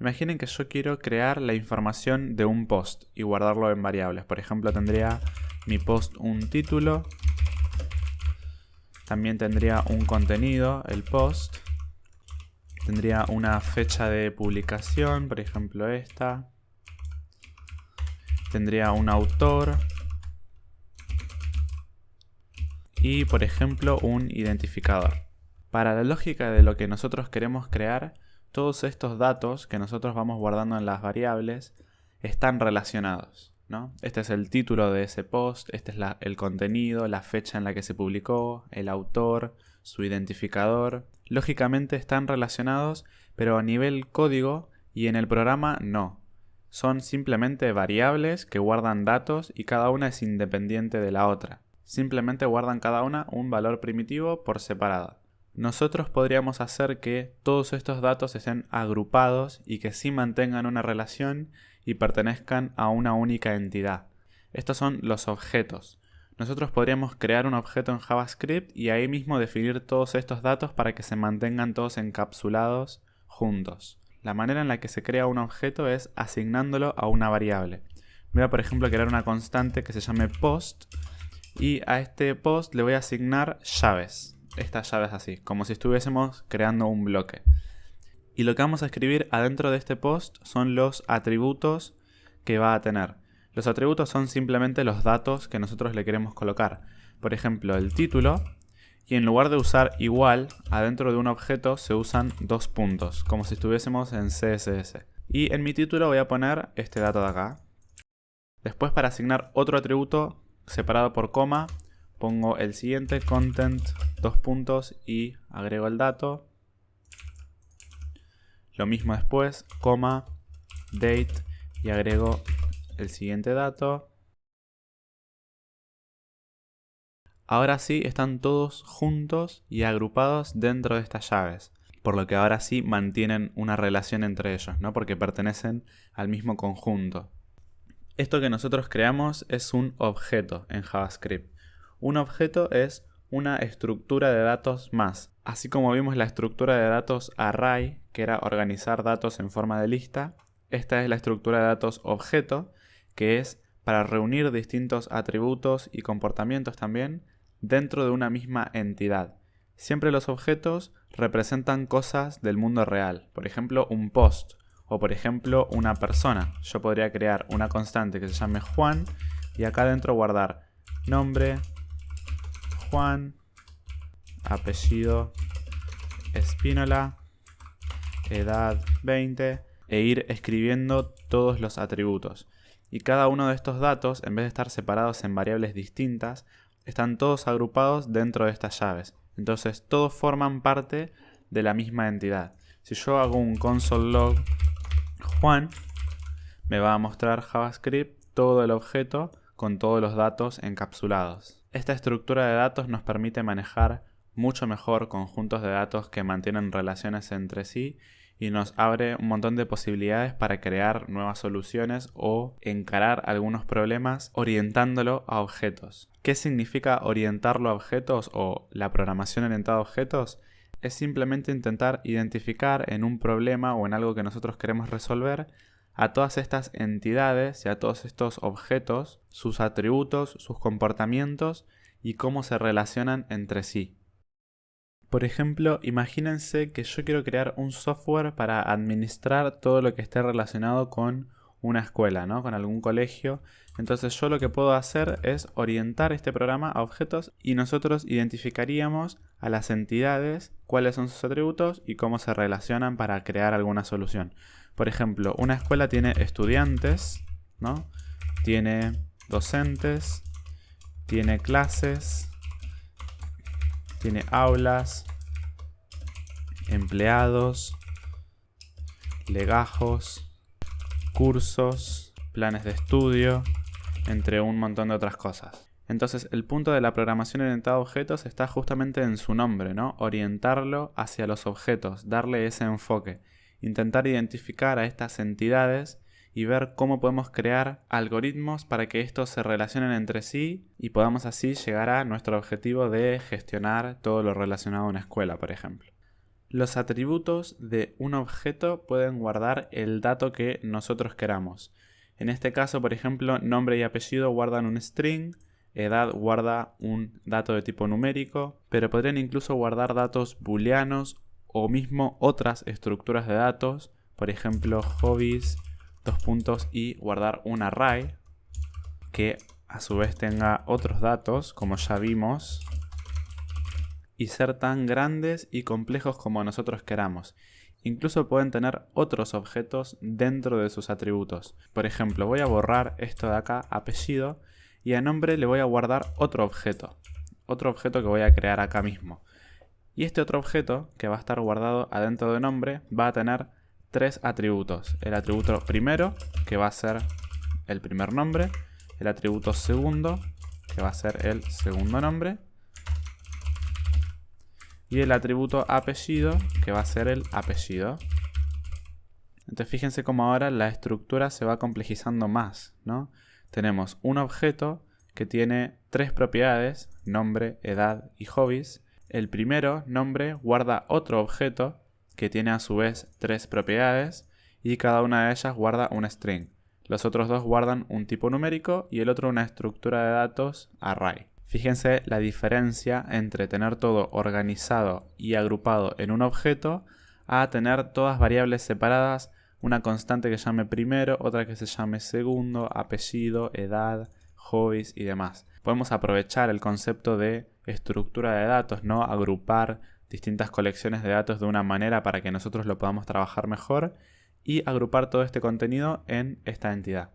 Imaginen que yo quiero crear la información de un post y guardarlo en variables. Por ejemplo, tendría mi post un título. También tendría un contenido, el post. Tendría una fecha de publicación, por ejemplo esta. Tendría un autor. Y, por ejemplo, un identificador. Para la lógica de lo que nosotros queremos crear, todos estos datos que nosotros vamos guardando en las variables están relacionados, ¿no? Este es el título de ese post, este es el contenido, la fecha en la que se publicó, el autor, su identificador. Lógicamente están relacionados, pero a nivel código y en el programa no. Son simplemente variables que guardan datos y cada una es independiente de la otra. Simplemente guardan cada una un valor primitivo por separado. Nosotros podríamos hacer que todos estos datos estén agrupados y que sí mantengan una relación y pertenezcan a una única entidad. Estos son los objetos. Nosotros podríamos crear un objeto en JavaScript y ahí mismo definir todos estos datos para que se mantengan todos encapsulados juntos. La manera en la que se crea un objeto es asignándolo a una variable. Voy a, por ejemplo, crear una constante que se llame post y a este post le voy a asignar llaves. Estas llaves así, como si estuviésemos creando un bloque. Y lo que vamos a escribir adentro de este post son los atributos que va a tener. Los atributos son simplemente los datos que nosotros le queremos colocar. Por ejemplo, el título, y en lugar de usar igual, adentro de un objeto se usan dos puntos, como si estuviésemos en CSS. Y en mi título voy a poner este dato de acá. Después, para asignar otro atributo separado por coma, pongo el siguiente, content, dos puntos y agrego el dato. Lo mismo después, coma, date y agrego el siguiente dato. Ahora sí están todos juntos y agrupados dentro de estas llaves, por lo que ahora sí mantienen una relación entre ellos, ¿no? Porque pertenecen al mismo conjunto. Esto que nosotros creamos es un objeto en JavaScript. Un objeto es una estructura de datos más. Así como vimos la estructura de datos array, que era organizar datos en forma de lista, esta es la estructura de datos objeto, que es para reunir distintos atributos y comportamientos también dentro de una misma entidad. Siempre los objetos representan cosas del mundo real, por ejemplo un post o por ejemplo una persona. Yo podría crear una constante que se llame Juan y acá dentro guardar nombre, Juan, apellido Espínola, edad 20 e ir escribiendo todos los atributos. Y cada uno de estos datos, en vez de estar separados en variables distintas, están todos agrupados dentro de estas llaves. Entonces todos forman parte de la misma entidad. Si yo hago un console log Juan, me va a mostrar JavaScript todo el objeto con todos los datos encapsulados. Esta estructura de datos nos permite manejar mucho mejor conjuntos de datos que mantienen relaciones entre sí y nos abre un montón de posibilidades para crear nuevas soluciones o encarar algunos problemas orientándolo a objetos. ¿Qué significa orientarlo a objetos o la programación orientada a objetos? Es simplemente intentar identificar en un problema o en algo que nosotros queremos resolver a todas estas entidades y a todos estos objetos, sus atributos, sus comportamientos y cómo se relacionan entre sí. Por ejemplo, imagínense que yo quiero crear un software para administrar todo lo que esté relacionado con una escuela, ¿no? Con algún colegio. Entonces yo lo que puedo hacer es orientar este programa a objetos y nosotros identificaríamos a las entidades, cuáles son sus atributos y cómo se relacionan para crear alguna solución. Por ejemplo, una escuela tiene estudiantes, ¿no? Tiene docentes, tiene clases, tiene aulas, empleados, legajos, cursos, planes de estudio, entre un montón de otras cosas. Entonces el punto de la programación orientada a objetos está justamente en su nombre, ¿no? Orientarlo hacia los objetos, darle ese enfoque, intentar identificar a estas entidades y ver cómo podemos crear algoritmos para que estos se relacionen entre sí y podamos así llegar a nuestro objetivo de gestionar todo lo relacionado a una escuela, por ejemplo. Los atributos de un objeto pueden guardar el dato que nosotros queramos. En este caso, por ejemplo, nombre y apellido guardan un string, edad guarda un dato de tipo numérico, pero podrían incluso guardar datos booleanos o mismo otras estructuras de datos, por ejemplo, hobbies, y guardar un array que a su vez tenga otros datos, como ya vimos, y ser tan grandes y complejos como nosotros queramos. Incluso pueden tener otros objetos dentro de sus atributos. Por ejemplo, voy a borrar esto de acá, apellido, y a nombre le voy a guardar otro objeto que voy a crear acá mismo. Y este otro objeto, que va a estar guardado adentro de nombre, va a tener 3 atributos. El atributo primero, que va a ser el primer nombre, el atributo segundo, que va a ser el segundo nombre, y el atributo apellido, que va a ser el apellido. Entonces fíjense cómo ahora la estructura se va complejizando más, ¿no? Tenemos un objeto que tiene 3 propiedades, nombre, edad y hobbies. El primero, nombre, guarda otro objeto que tiene a su vez 3 propiedades y cada una de ellas guarda un string. Los otros dos guardan un tipo numérico y el otro una estructura de datos array. Fíjense la diferencia entre tener todo organizado y agrupado en un objeto a tener todas variables separadas, una constante que llame primero, otra que se llame segundo, apellido, edad, hobbies y demás. Podemos aprovechar el concepto de estructura de datos, ¿no? Agrupar distintas colecciones de datos de una manera para que nosotros lo podamos trabajar mejor y agrupar todo este contenido en esta entidad.